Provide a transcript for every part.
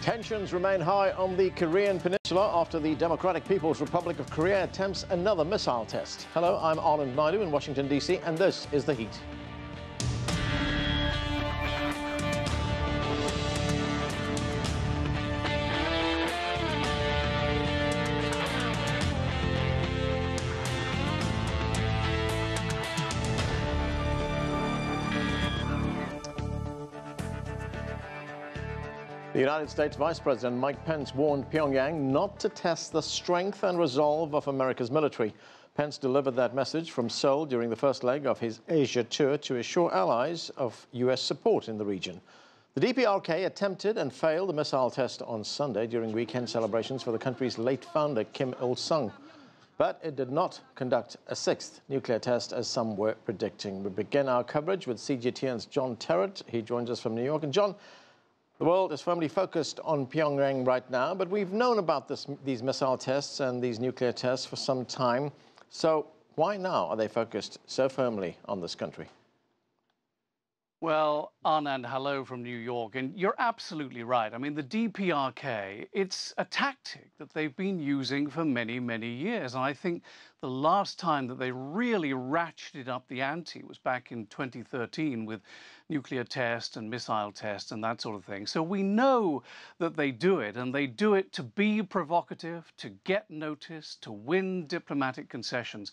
Tensions remain high on the Korean Peninsula after the Democratic People's Republic of Korea attempts another missile test. Hello, I'm Anand Naidu in Washington, D.C., and this is The Heat. The United States Vice President Mike Pence warned Pyongyang not to test the strength and resolve of America's military. Pence delivered that message from Seoul during the first leg of his Asia tour to assure allies of U.S. support in the region. The DPRK attempted and failed the missile test on Sunday during weekend celebrations for the country's late founder, Kim Il-sung. But it did not conduct a sixth nuclear test, as some were predicting. We begin our coverage with CGTN's John Terrett. He joins us from New York. And John, the world is firmly focused on Pyongyang right now, but we've known about these missile tests and these nuclear tests for some time. So why now are they focused so firmly on this country? Well, Anand, hello from New York, and you're absolutely right. I mean, the DPRK, it's a tactic that they've been using for many, many years. And I think the last time that they really ratcheted up the ante was back in 2013 with nuclear tests and missile tests and that sort of thing. So we know that they do it, and they do it to be provocative, to get notice, to win diplomatic concessions.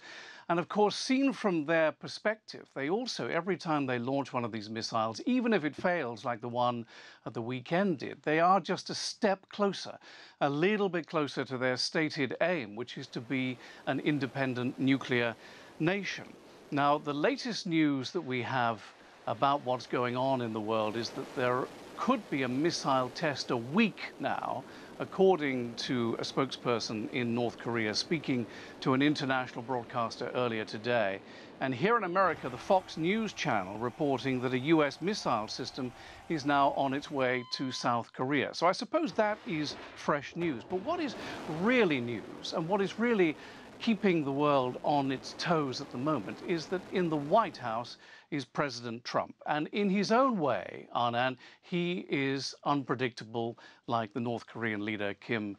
And of course, seen from their perspective, they also, every time they launch one of these missiles, even if it fails like the one at the weekend did, they are just a step closer, a little bit closer to their stated aim, which is to be an independent nuclear nation. Now, the latest news that we have about what's going on in the world is that there could be a missile test a week now, according to a spokesperson in North Korea speaking to an international broadcaster earlier today. And here in America, the Fox News channel reporting that a U.S. missile system is now on its way to South Korea. So I suppose that is fresh news. But what is really news, and what is really keeping the world on its toes at the moment, is that in the White House is President Trump. And in his own way, Anand, he is unpredictable, like the North Korean leader Kim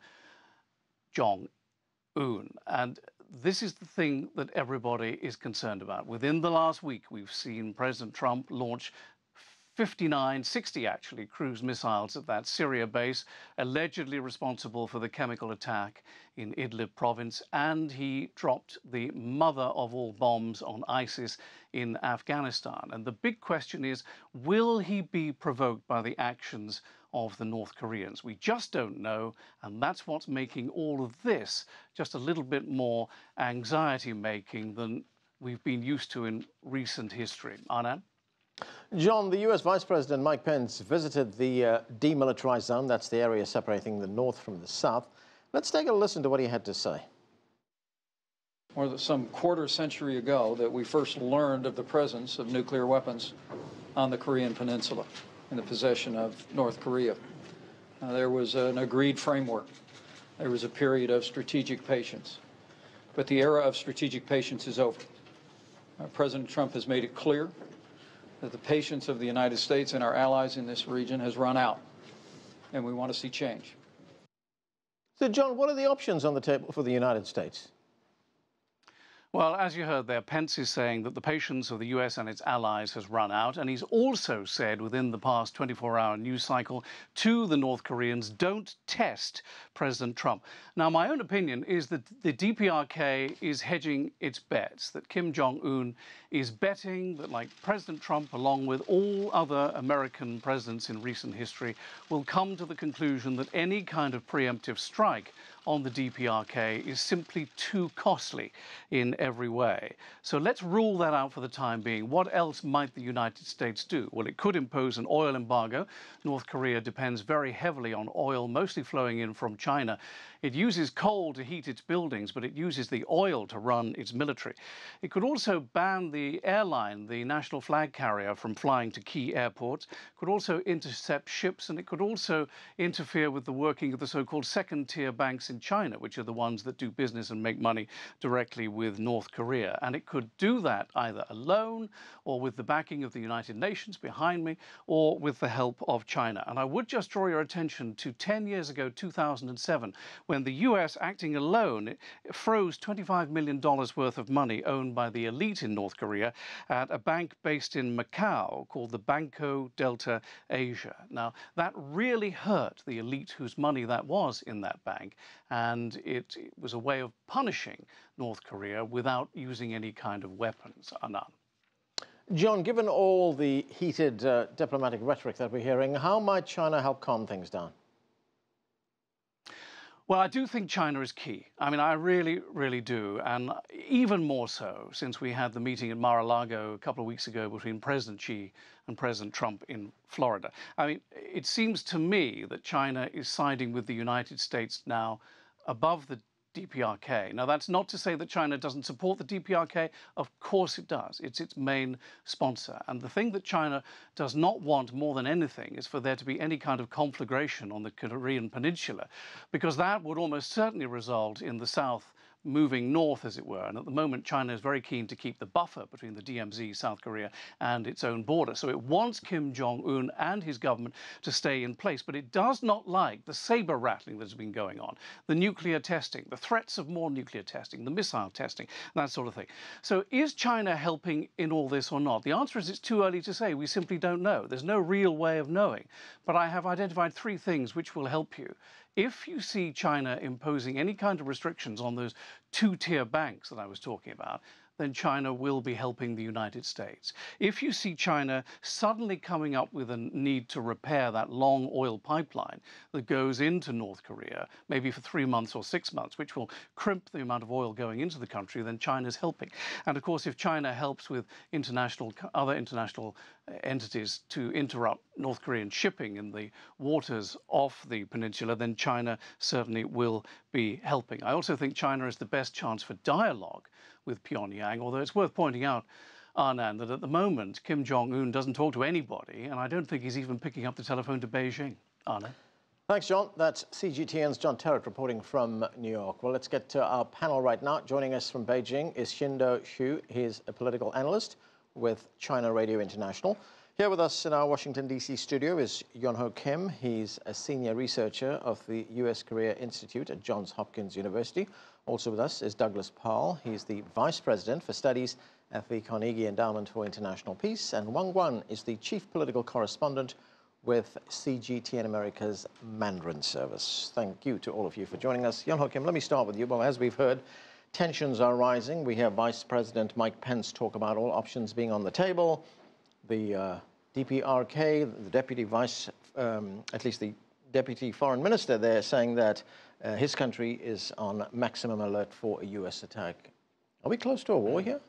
Jong-un. And this is the thing that everybody is concerned about. Within the last week, we've seen President Trump launch 60 actually, cruise missiles at that Syria base, allegedly responsible for the chemical attack in Idlib province, and he dropped the mother of all bombs on ISIS in Afghanistan. And the big question is, will he be provoked by the actions of the North Koreans? We just don't know, and that's what's making all of this just a little bit more anxiety-making than we've been used to in recent history. Anand? John, the U.S. Vice President Mike Pence visited the demilitarized zone. That's the area separating the north from the south. Let's take a listen to what he had to say. More than some quarter century ago that we first learned of the presence of nuclear weapons on the Korean Peninsula in the possession of North Korea. There was an agreed framework. There was a period of strategic patience. But the era of strategic patience is over. President Trump has made it clear that the patience of the United States and our allies in this region has run out, and we want to see change. So, John, what are the options on the table for the United States? Well, as you heard there, Pence is saying that the patience of the U.S. and its allies has run out. And he's also said within the past 24-hour news cycle to the North Koreans, don't test President Trump. Now, my own opinion is that the DPRK is hedging its bets, that Kim Jong-un is betting that, like President Trump, along with all other American presidents in recent history, will come to the conclusion that any kind of preemptive strike on the DPRK is simply too costly in every way. So let's rule that out for the time being. What else might the United States do? Well, it could impose an oil embargo. North Korea depends very heavily on oil, mostly flowing in from China. It uses coal to heat its buildings, but it uses the oil to run its military. It could also ban the airline, the national flag carrier, from flying to key airports. It could also intercept ships, and it could also interfere with the working of the so-called second-tier banks in China, which are the ones that do business and make money directly with North Korea. And it could do that either alone or with the backing of the United Nations behind me or with the help of China. And I would just draw your attention to 10 years ago, 2007, when the US, acting alone, froze $25 million worth of money owned by the elite in North Korea at a bank based in Macau called the Banco Delta Asia. Now, that really hurt the elite whose money that was in that bank, and it was a way of punishing North Korea without using any kind of weapons. None. John, given all the heated diplomatic rhetoric that we're hearing, how might China help calm things down? Well, I do think China is key. I mean, I really, really do. And even more so since we had the meeting at Mar-a-Lago a couple of weeks ago between President Xi and President Trump in Florida. I mean, it seems to me that China is siding with the United States now above the DPRK. Now, that's not to say that China doesn't support the DPRK. Of course it does. It's its main sponsor. And the thing that China does not want more than anything is for there to be any kind of conflagration on the Korean Peninsula, because that would almost certainly result in the South moving north, as it were. And at the moment, China is very keen to keep the buffer between the DMZ, South Korea, and its own border. So it wants Kim Jong-un and his government to stay in place. But it does not like the saber rattling that has been going on, the nuclear testing, the threats of more nuclear testing, the missile testing, that sort of thing. So is China helping in all this or not? The answer is it's too early to say. We simply don't know. There's no real way of knowing. But I have identified 3 things which will help you. If you see China imposing any kind of restrictions on those 2-tier banks that I was talking about, then China will be helping the United States. If you see China suddenly coming up with a need to repair that long oil pipeline that goes into North Korea, maybe for 3 months or 6 months, which will crimp the amount of oil going into the country, then China's helping. And of course, if China helps with other international entities to interrupt North Korean shipping in the waters off the peninsula, then China certainly will be helping. I also think China is the best chance for dialogue with Pyongyang, although it's worth pointing out, Anand, that at the moment, Kim Jong-un doesn't talk to anybody, and I don't think he's even picking up the telephone to Beijing. Anand? Thanks, John. That's CGTN's John Terrett reporting from New York. Well, let's get to our panel right now. Joining us from Beijing is Qinduo Xu. He's a political analyst with China Radio International. Here with us in our Washington, D.C. studio is Yonho Kim. He's a senior researcher of the U.S. Korea Institute at Johns Hopkins University. Also with us is Douglas Paal. He's the vice president for studies at the Carnegie Endowment for International Peace. And Guan is the chief political correspondent with CGTN America's Mandarin service. Thank you to all of you for joining us. Yonho Kim, let me start with you. Well, as we've heard, tensions are rising. We have Vice President Mike Pence talk about all options being on the table. The DPRK, the deputy vice, at least the deputy foreign minister there, saying that his country is on maximum alert for a U.S. attack. Are we close to a war here?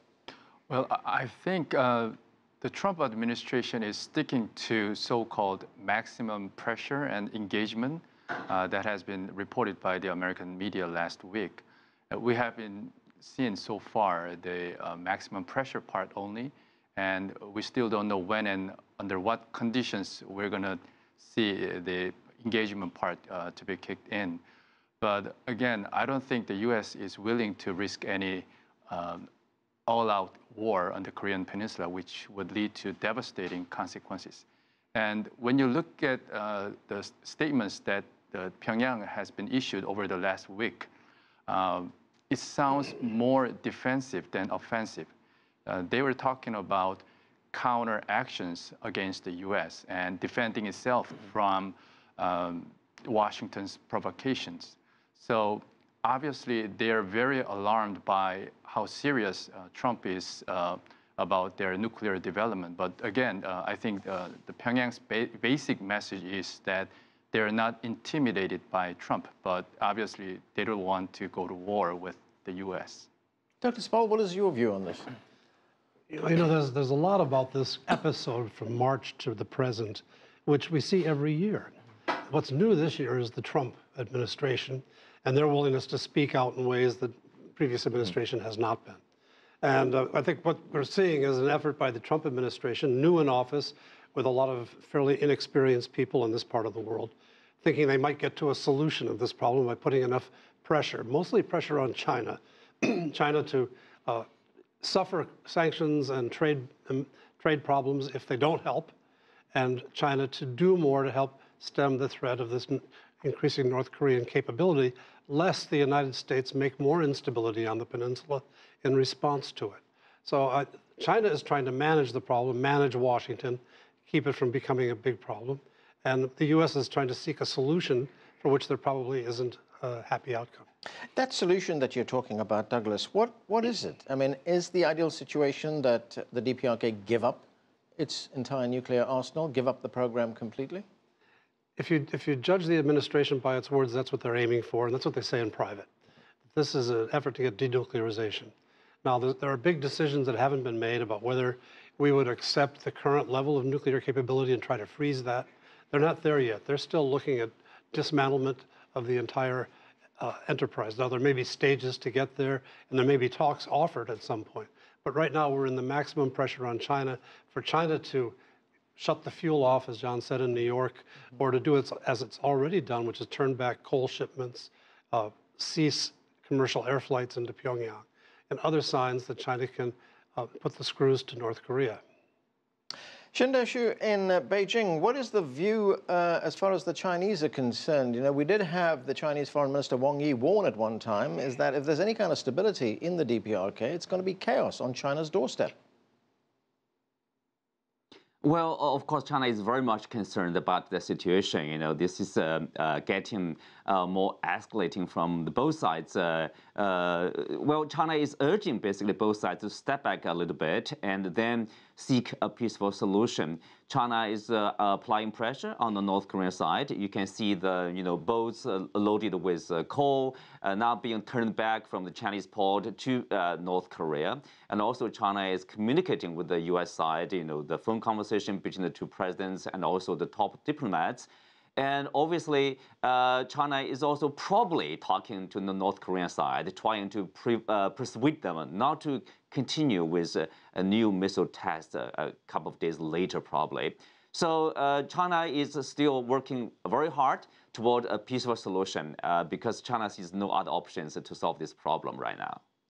Well, I think the Trump administration is sticking to so-called maximum pressure and engagement that has been reported by the American media last week. We have been seeing so far the maximum pressure part only, and we still don't know when and under what conditions we're going to see the engagement part to be kicked in. But again, I don't think the U.S. is willing to risk any all-out war on the Korean Peninsula, which would lead to devastating consequences. And when you look at the statements that Pyongyang has been issued over the last week, it sounds more defensive than offensive. They were talking about counter actions against the U.S. and defending itself from Washington's provocations. So obviously, they're very alarmed by how serious Trump is about their nuclear development. But again, I think the Pyongyang's basic message is that they're not intimidated by Trump, but obviously they don't want to go to war with the U.S. Dr. Paal, what is your view on this? You know, there's a lot about this episode from March to the present, which we see every year. What's new this year is the Trump administration and their willingness to speak out in ways that previous administration has not been. And I think what we're seeing is an effort by the Trump administration, new in office, with a lot of fairly inexperienced people in this part of the world, thinking they might get to a solution of this problem by putting enough pressure, mostly pressure on China, China to suffer sanctions and trade problems if they don't help, and China to do more to help stem the threat of this increasing North Korean capability, lest the United States make more instability on the peninsula in response to it. So China is trying to manage the problem, manage Washington, keep it from becoming a big problem. And the U.S. is trying to seek a solution for which there probably isn't a happy outcome. That solution that you're talking about, Douglas, what is it? I mean, is the ideal situation that the DPRK give up its entire nuclear arsenal, give up the program completely? If you judge the administration by its words, that's what they're aiming for, and that's what they say in private. This is an effort to get denuclearization. Now, there are big decisions that haven't been made about whether we would accept the current level of nuclear capability and try to freeze that. They're not there yet. They're still looking at dismantlement of the entire enterprise. Now, there may be stages to get there, and there may be talks offered at some point. But right now, we're in the maximum pressure on China. For China to shut the fuel off, as John said, in New York, or to do it as it's already done, which is turn back coal shipments, cease commercial air flights into Pyongyang, and other signs that China can put the screws to North Korea. Qinduo Xu, in Beijing, what is the view as far as the Chinese are concerned? You know, we did have the Chinese Foreign Minister Wang Yi warn at one time, is that if there's any kind of stability in the DPRK, it's going to be chaos on China's doorstep. Well, of course, China is very much concerned about the situation. You know, this is getting more escalating from both sides. Well, China is urging basically both sides to step back a little bit and then seek a peaceful solution. China is applying pressure on the North Korean side. You can see the boats loaded with coal now being turned back from the Chinese port to North Korea, and also China is communicating with the U.S. side. The phone conversation between the two presidents and also the top diplomats. And obviously, China is also probably talking to the North Korean side, trying to persuade them not to continue with a new missile test a couple of days later, probably. So China is still working very hard toward a peaceful solution because China sees no other options to solve this problem right now.